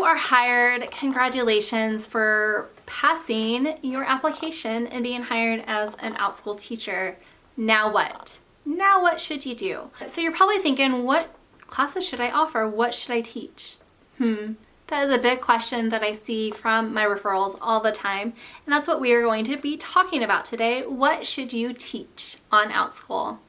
are hired, congratulations for passing your application and being hired as an Outschool teacher. Now what? Now what should you do? So you're probably thinking, what classes should I offer? What should I teach? That is a big question that I see from my referrals all the time, and that's what we are going to be talking about today. What should you teach on Outschool?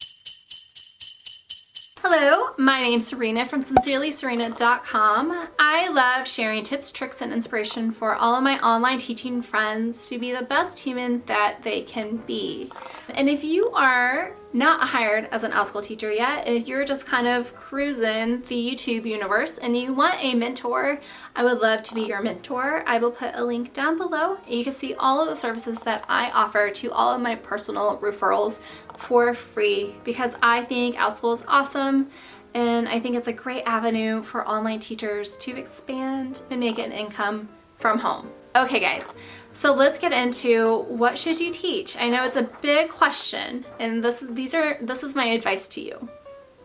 Hello, my name's Sirena from SincerelySirena.com. I love sharing tips, tricks, and inspiration for all of my online teaching friends to be the best human that they can be. And if you are not hired as an Outschool teacher yet, if you're just kind of cruising the YouTube universe and you want a mentor, I would love to be your mentor. I will put a link down below. You can see all of the services that I offer to all of my personal referrals for free, because I think Outschool is awesome and I think it's a great avenue for online teachers to expand and make an income from home. Okay guys, so let's get into what should you teach. I know it's a big question, and this is my advice to you.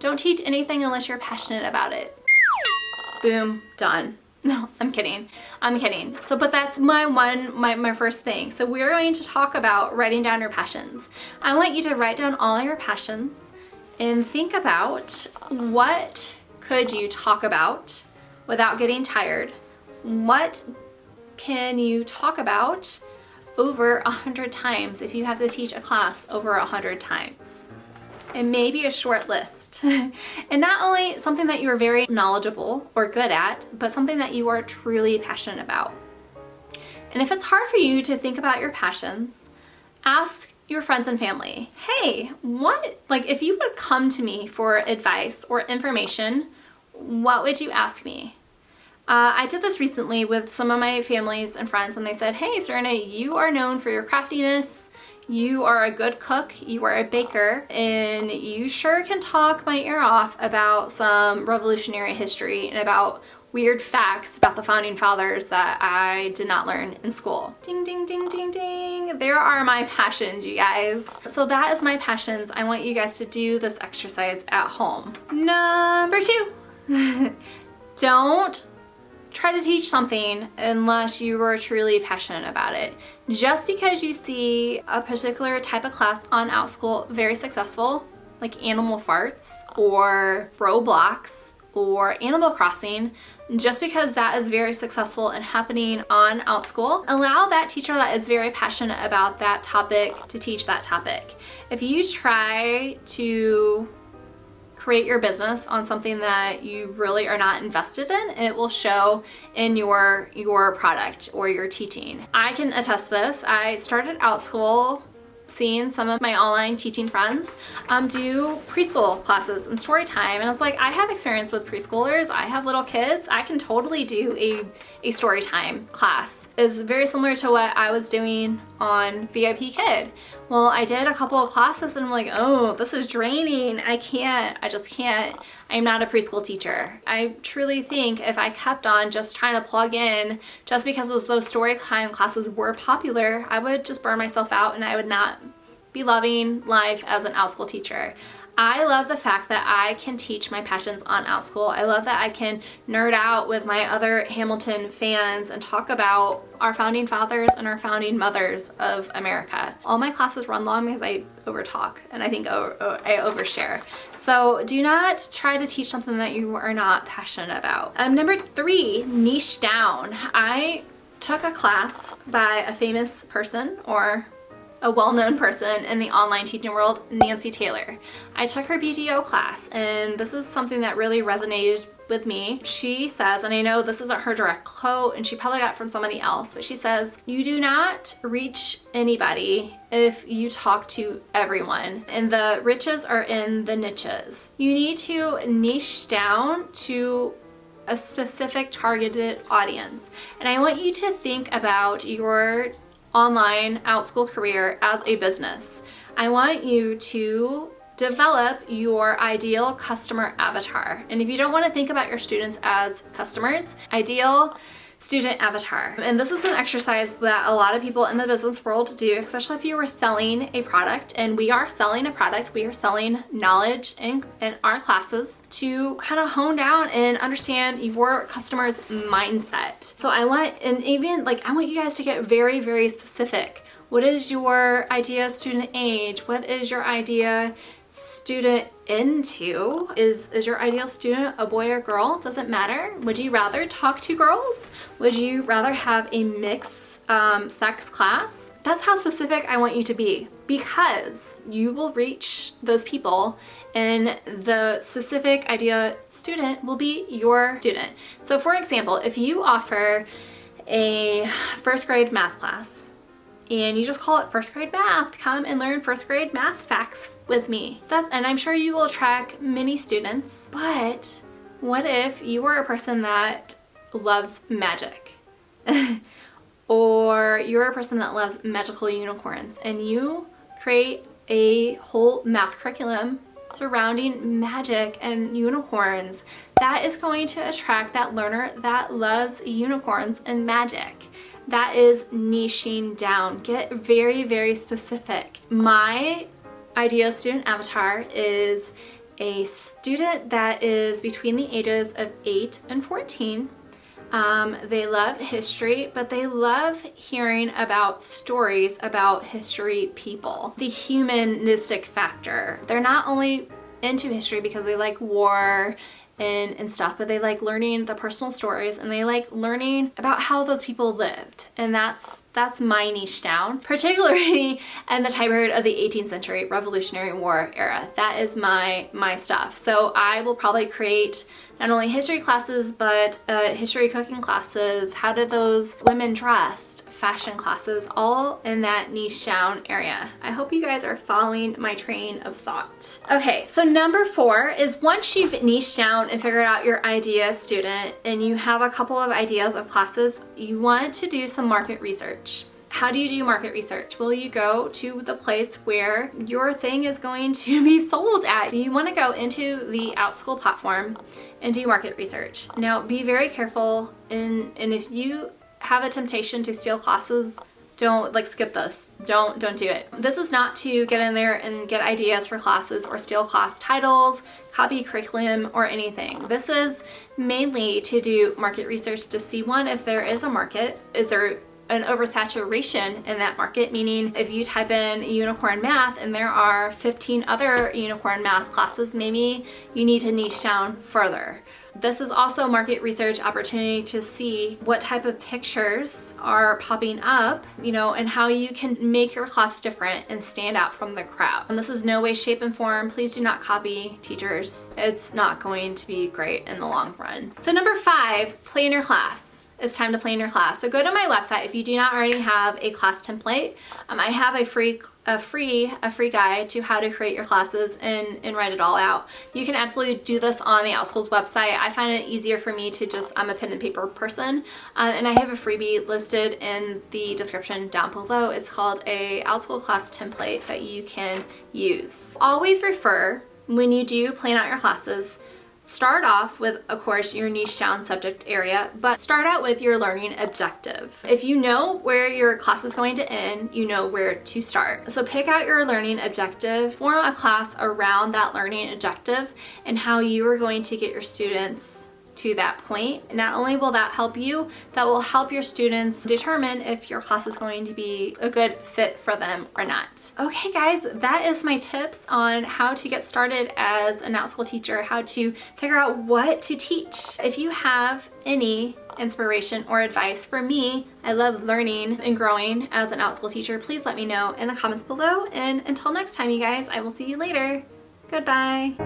Don't teach anything unless you're passionate about it. Boom, done. No, I'm kidding. So, but that's my first thing. So we're going to talk about writing down your passions. I want you to write down all your passions and think about what could you talk about without getting tired. What can you talk about over 100 times if you have to teach a class over 100 times? And maybe a short list. And not only something that you're very knowledgeable or good at, but something that you are truly passionate about. And if it's hard for you to think about your passions, ask your friends and family, hey, if you would come to me for advice or information, what would you ask me? I did this recently with some of my families and friends, and they said, hey, Serena, you are known for your craftiness. You are a good cook, you are a baker, and you sure can talk my ear off about some revolutionary history and about weird facts about the founding fathers that I did not learn in school. Ding, ding, ding, ding, ding. There are my passions, you guys. So that is my passions. I want you guys to do this exercise at home. Number 2, don't try to teach something unless you are truly passionate about it. Just because you see a particular type of class on Outschool very successful, like Animal Farts or Roblox or Animal Crossing, just because that is very successful and happening on Outschool, allow that teacher that is very passionate about that topic to teach that topic. If you try to create your business on something that you really are not invested in, it will show in your product or your teaching. I can attest this. I started Outschool seeing some of my online teaching friends do preschool classes and story time, and I was like, I have experience with preschoolers, I have little kids, I can totally do a story time class. It's very similar to what I was doing on VIP Kid. Well, I did a couple of classes and I'm like, oh, this is draining. I just can't. I'm not a preschool teacher. I truly think if I kept on just trying to plug in just because those story time classes were popular, I would just burn myself out and I would not be loving life as an Outschool teacher. I love the fact that I can teach my passions on Outschool. I love that I can nerd out with my other Hamilton fans and talk about our founding fathers and our founding mothers of America. All my classes run long because I overtalk and I think I overshare. So do not try to teach something that you are not passionate about. Number 3, niche down. I took a class by a famous person, or a well-known person in the online teaching world, Nancy Taylor. I took her BTO class, and this is something that really resonated with me. She says, and I know this isn't her direct quote, and she probably got it from somebody else, but she says, you do not reach anybody if you talk to everyone, and the riches are in the niches. You need to niche down to a specific targeted audience. And I want you to think about your online Outschool career as a business. I want you to develop your ideal customer avatar. And if you don't want to think about your students as customers, ideal student avatar. And this is an exercise that a lot of people in the business world do, especially if you are selling a product, and we are selling a product, we are selling knowledge in our classes to kind of hone down and understand your customer's mindset. So I want you guys to get very, very specific. What is your ideal student age? What is your ideal student into? Is your ideal student a boy or girl? Doesn't matter. Would you rather talk to girls? Would you rather have a mixed sex class? That's how specific I want you to be, because you will reach those people and the specific ideal student will be your student. So for example, if you offer a first grade math class, and you just call it first grade math, come and learn first grade math facts with me. And I'm sure you will attract many students, but what if you were a person that loves magic? Or you're a person that loves magical unicorns and you create a whole math curriculum surrounding magic and unicorns. That is going to attract that learner that loves unicorns and magic. That is niching down. Get very, very specific. My ideal student avatar is a student that is between the ages of 8 and 14. They love history, but they love hearing about stories about history people. The humanistic factor. They're not only into history because they like war and stuff, but they like learning the personal stories and they like learning about how those people lived. And that's my niche down, particularly in the time period of the 18th century Revolutionary War era. That is my stuff. So I will probably create not only history classes, but history cooking classes, how did those women dress, fashion classes, all in that niche down area. I hope you guys are following my train of thought. Okay, so number 4 is once you've niched down and figured out your idea student and you have a couple of ideas of classes, you want to do some market research. How do you do market research? Well, you go to the place where your thing is going to be sold at. So you want to go into the Outschool platform and do market research. Now, be very careful, and if you have a temptation to steal classes, don't skip this. Don't do it. This is not to get in there and get ideas for classes or steal class titles, copy curriculum, or anything. This is mainly to do market research to see, one, if there is a market. Is there an oversaturation in that market? Meaning if you type in unicorn math and there are 15 other unicorn math classes, maybe you need to niche down further. This is also market research opportunity to see what type of pictures are popping up, and how you can make your class different and stand out from the crowd. And this is no way, shape, and form. Please do not copy teachers. It's not going to be great in the long run. So number 5, plan your class. It's time to plan your class. So go to my website if you do not already have a class template. I have a free guide to how to create your classes and write it all out. You can absolutely do this on the Outschool's website. I find it easier for me to I'm a pen and paper person, and I have a freebie listed in the description down below. It's called a Outschool class template that you can use. Always refer, when you do plan out your classes, start off with, of course, your niche down subject area, but start out with your learning objective. If you know where your class is going to end, you know where to start. So pick out your learning objective, form a class around that learning objective and how you are going to get your students to that point. Not only will that help you, that will help your students determine if your class is going to be a good fit for them or not. Okay guys, that is my tips on how to get started as an Outschool teacher, how to figure out what to teach. If you have any inspiration or advice for me, I love learning and growing as an Outschool teacher, please let me know in the comments below. And until next time, you guys, I will see you later. Goodbye.